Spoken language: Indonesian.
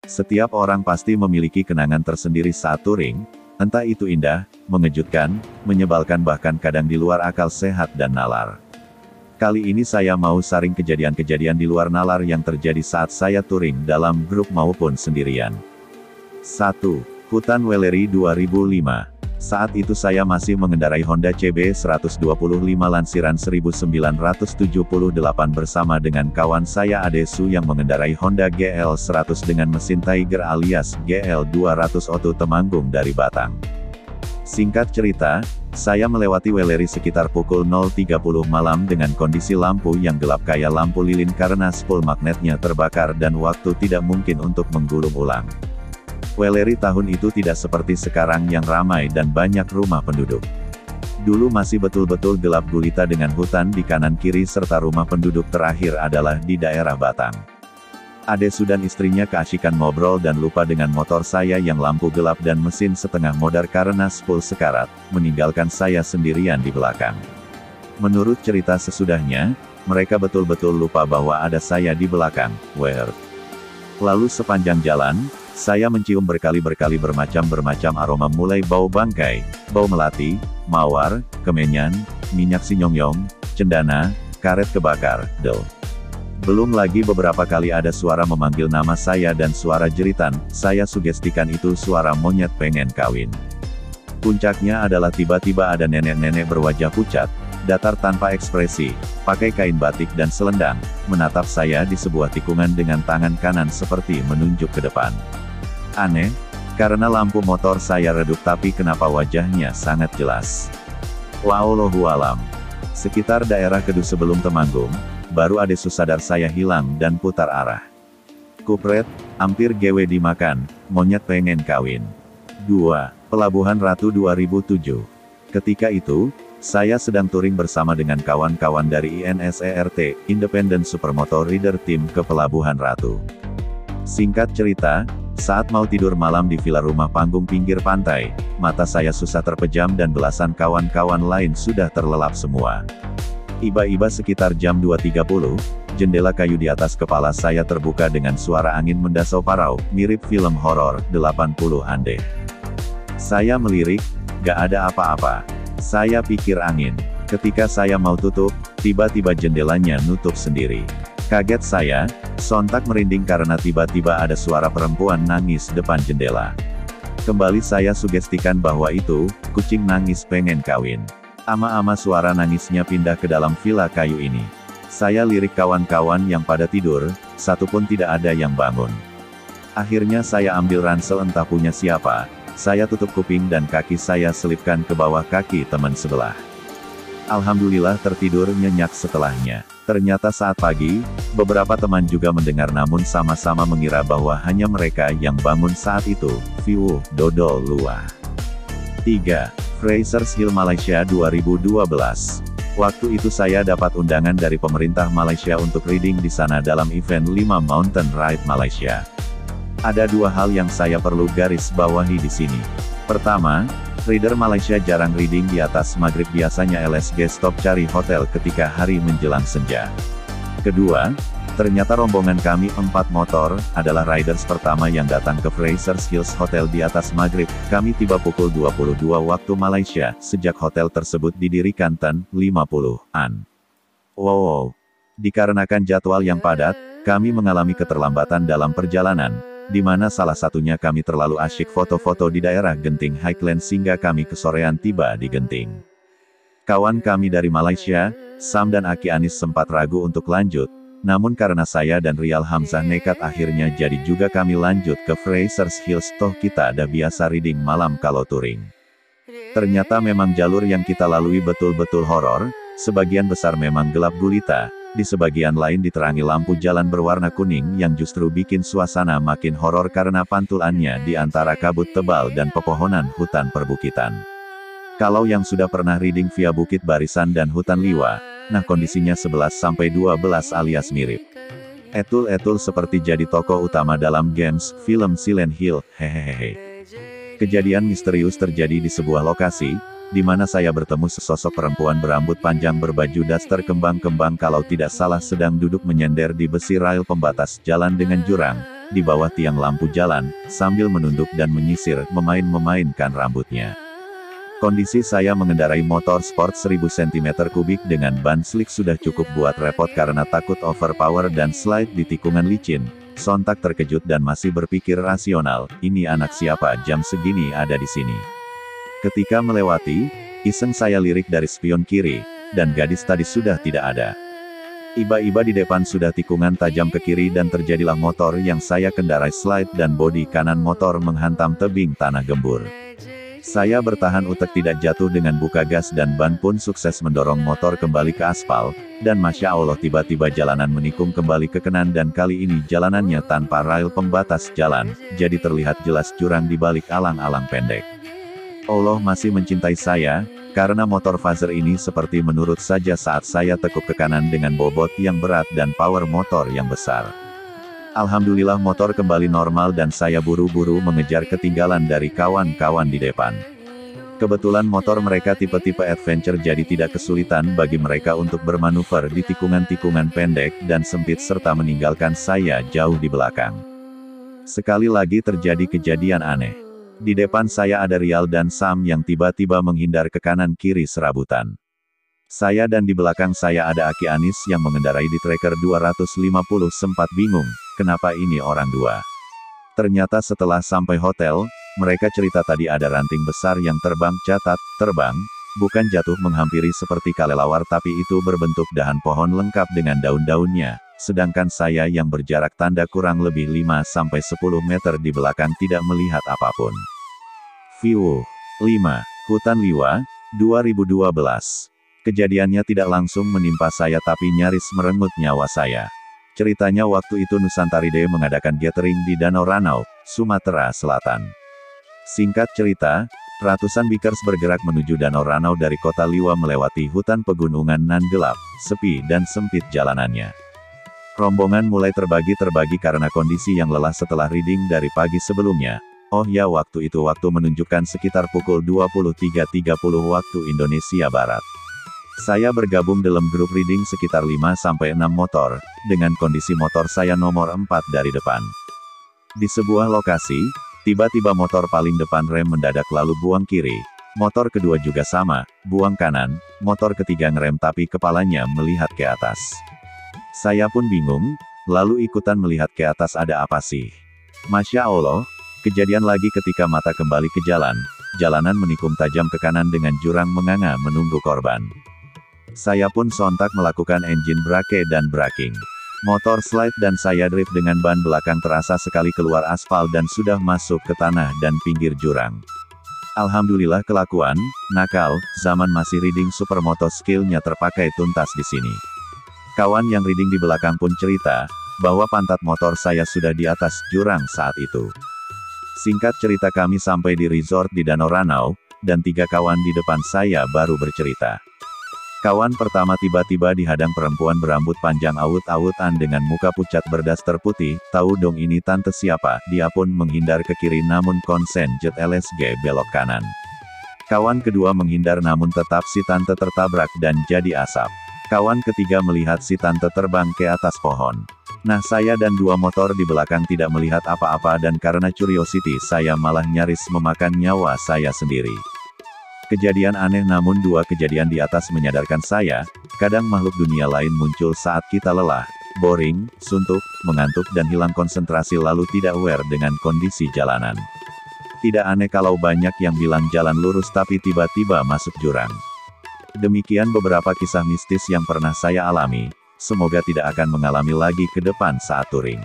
Setiap orang pasti memiliki kenangan tersendiri saat touring, entah itu indah, mengejutkan, menyebalkan bahkan kadang di luar akal sehat dan nalar. Kali ini saya mau sharing kejadian-kejadian di luar nalar yang terjadi saat saya touring dalam grup maupun sendirian. 1. Hutan Wellery 2005. Saat itu saya masih mengendarai Honda CB 125 lansiran 1978 bersama dengan kawan saya Adesu yang mengendarai Honda GL 100 dengan mesin Tiger alias GL 200 Auto Temanggung dari Batang. Singkat cerita, saya melewati Wellery sekitar pukul 0.30 malam dengan kondisi lampu yang gelap kayak lampu lilin karena spol magnetnya terbakar dan waktu tidak mungkin untuk menggulung ulang. Wellery tahun itu tidak seperti sekarang yang ramai dan banyak rumah penduduk. Dulu masih betul-betul gelap gulita dengan hutan di kanan kiri serta rumah penduduk terakhir adalah di daerah Batang. Adesu dan istrinya keasyikan ngobrol dan lupa dengan motor saya yang lampu gelap dan mesin setengah modar karena spol sekarat, meninggalkan saya sendirian di belakang. Menurut cerita sesudahnya, mereka betul-betul lupa bahwa ada saya di belakang. Lalu sepanjang jalan, saya mencium berkali-kali bermacam aroma mulai bau bangkai, bau melati, mawar, kemenyan, minyak sinyongyong, cendana, karet kebakar, Belum lagi beberapa kali ada suara memanggil nama saya dan suara jeritan, saya sugestikan itu suara monyet pengen kawin. Puncaknya adalah tiba-tiba ada nenek-nenek berwajah pucat, datar tanpa ekspresi, pakai kain batik dan selendang, menatap saya di sebuah tikungan dengan tangan kanan seperti menunjuk ke depan. Aneh, karena lampu motor saya redup tapi kenapa wajahnya sangat jelas. Wallahualam. Sekitar daerah Kedu sebelum Temanggung, baru Adesu sadar saya hilang dan putar arah. Kupret, hampir GW dimakan, monyet pengen kawin. 2. Pelabuhan Ratu 2007. Ketika itu, saya sedang touring bersama dengan kawan-kawan dari INSERT, Independent Supermoto Rider Team ke Pelabuhan Ratu. Singkat cerita, saat mau tidur malam di villa rumah panggung pinggir pantai, mata saya susah terpejam dan belasan kawan-kawan lain sudah terlelap semua. Iba-iba sekitar jam 2.30, jendela kayu di atas kepala saya terbuka dengan suara angin mendasau parau, mirip film horor 80-an deh. Saya melirik, gak ada apa-apa. Saya pikir angin. Ketika saya mau tutup, tiba-tiba jendelanya nutup sendiri. Kaget saya, sontak merinding karena tiba-tiba ada suara perempuan nangis depan jendela. Kembali saya sugestikan bahwa itu, kucing nangis pengen kawin. Ama-ama suara nangisnya pindah ke dalam villa kayu ini. Saya lirik kawan-kawan yang pada tidur, satu pun tidak ada yang bangun. Akhirnya saya ambil ransel entah punya siapa, saya tutup kuping dan kaki saya selipkan ke bawah kaki teman sebelah. Alhamdulillah tertidur nyenyak setelahnya. Ternyata saat pagi, beberapa teman juga mendengar namun sama-sama mengira bahwa hanya mereka yang bangun saat itu. View, dodol luah. 3. Frasers Hill Malaysia 2012. Waktu itu saya dapat undangan dari pemerintah Malaysia untuk riding di sana dalam event 5 Mountain Ride Malaysia. Ada dua hal yang saya perlu garis bawahi di sini. Pertama, rider Malaysia jarang riding di atas maghrib, biasanya LSG stop cari hotel ketika hari menjelang senja. Kedua, ternyata rombongan kami 4 motor, adalah riders pertama yang datang ke Frasers Hills Hotel di atas maghrib. Kami tiba pukul 22 waktu Malaysia, sejak hotel tersebut didirikan tahun 50-an. Wow. Dikarenakan jadwal yang padat, kami mengalami keterlambatan dalam perjalanan, di mana salah satunya kami terlalu asyik foto-foto di daerah Genting Highlands sehingga kami kesorean tiba di Genting. Kawan kami dari Malaysia, Sam dan Aki Anis sempat ragu untuk lanjut, namun karena saya dan Rial Hamzah nekat akhirnya jadi juga kami lanjut ke Frasers Hills, toh kita ada biasa riding malam kalau touring. Ternyata memang jalur yang kita lalui betul-betul horor, sebagian besar memang gelap gulita, di sebagian lain diterangi lampu jalan berwarna kuning yang justru bikin suasana makin horor karena pantulannya di antara kabut tebal dan pepohonan hutan perbukitan. Kalau yang sudah pernah riding via Bukit Barisan dan Hutan Liwa, nah kondisinya 11-12 alias mirip. Etul-etul seperti jadi tokoh utama dalam games, film Silent Hill, hehehe. Kejadian misterius terjadi di sebuah lokasi, di mana saya bertemu sesosok perempuan berambut panjang berbaju daster kembang-kembang kalau tidak salah sedang duduk menyender di besi rail pembatas jalan dengan jurang, di bawah tiang lampu jalan, sambil menunduk dan menyisir, memainkan rambutnya. Kondisi saya mengendarai motor sport 1000 cm3 dengan ban slick sudah cukup buat repot karena takut overpower dan slide di tikungan licin. Sontak terkejut dan masih berpikir rasional, ini anak siapa jam segini ada di sini. Ketika melewati, iseng saya lirik dari spion kiri, dan gadis tadi sudah tidak ada. Iba-iba di depan sudah tikungan tajam ke kiri dan terjadilah motor yang saya kendarai slide dan bodi kanan motor menghantam tebing tanah gembur. Saya bertahan utek tidak jatuh dengan buka gas dan ban pun sukses mendorong motor kembali ke aspal, dan Masya Allah tiba-tiba jalanan menikung kembali ke kanan dan kali ini jalanannya tanpa rail pembatas jalan, jadi terlihat jelas jurang di balik alang-alang pendek. Allah masih mencintai saya, karena motor Fazer ini seperti menurut saja saat saya tekuk ke kanan dengan bobot yang berat dan power motor yang besar. Alhamdulillah motor kembali normal dan saya buru-buru mengejar ketinggalan dari kawan-kawan di depan. Kebetulan motor mereka tipe-tipe adventure jadi tidak kesulitan bagi mereka untuk bermanuver di tikungan-tikungan pendek dan sempit serta meninggalkan saya jauh di belakang. Sekali lagi terjadi kejadian aneh. Di depan saya ada Rial dan Sam yang tiba-tiba menghindar ke kanan kiri serabutan. Saya dan di belakang saya ada Aki Anis yang mengendarai di Tracker 250 sempat bingung, kenapa ini orang dua. Ternyata setelah sampai hotel, mereka cerita tadi ada ranting besar yang terbang, catat, terbang, bukan jatuh menghampiri seperti kelelawar tapi itu berbentuk dahan pohon lengkap dengan daun-daunnya, sedangkan saya yang berjarak tanda kurang lebih 5-10 meter di belakang tidak melihat apapun. View 5, Hutan Liwa, 2012. Kejadiannya tidak langsung menimpa saya tapi nyaris merenggut nyawa saya. Ceritanya waktu itu Nusantaride mengadakan gathering di Danau Ranau, Sumatera Selatan. Singkat cerita, ratusan bikers bergerak menuju Danau Ranau dari kota Liwa melewati hutan pegunungan nan gelap, sepi dan sempit jalanannya. Rombongan mulai terbagi karena kondisi yang lelah setelah reading dari pagi sebelumnya. Oh ya waktu itu waktu menunjukkan sekitar pukul 23.30 waktu Indonesia Barat. Saya bergabung dalam grup reading sekitar 5-6 motor, dengan kondisi motor saya nomor 4 dari depan. Di sebuah lokasi, tiba-tiba motor paling depan rem mendadak lalu buang kiri, motor kedua juga sama, buang kanan, motor ketiga ngerem tapi kepalanya melihat ke atas. Saya pun bingung, lalu ikutan melihat ke atas ada apa sih. Masya Allah, kejadian lagi ketika mata kembali ke jalan, jalanan menikung tajam ke kanan dengan jurang menganga menunggu korban. Saya pun sontak melakukan engine brake dan braking. Motor slide dan saya drift dengan ban belakang terasa sekali keluar aspal dan sudah masuk ke tanah dan pinggir jurang. Alhamdulillah kelakuan, nakal, zaman masih reading supermoto skillnya terpakai tuntas di sini. Kawan yang reading di belakang pun cerita, bahwa pantat motor saya sudah di atas jurang saat itu. Singkat cerita kami sampai di resort di Danau Ranau, dan 3 kawan di depan saya baru bercerita. Kawan pertama tiba-tiba dihadang perempuan berambut panjang awut-awutan dengan muka pucat berdaster putih, tahu dong ini tante siapa, dia pun menghindar ke kiri namun konsen jet LSG belok kanan. Kawan kedua menghindar namun tetap si tante tertabrak dan jadi asap. Kawan ketiga melihat si tante terbang ke atas pohon. Nah saya dan 2 motor di belakang tidak melihat apa-apa dan karena curiosity saya malah nyaris memakan nyawa saya sendiri. Kejadian aneh namun 2 kejadian di atas menyadarkan saya, kadang makhluk dunia lain muncul saat kita lelah, boring, suntuk, mengantuk dan hilang konsentrasi lalu tidak aware dengan kondisi jalanan. Tidak aneh kalau banyak yang bilang jalan lurus tapi tiba-tiba masuk jurang. Demikian beberapa kisah mistis yang pernah saya alami, semoga tidak akan mengalami lagi ke depan saat touring.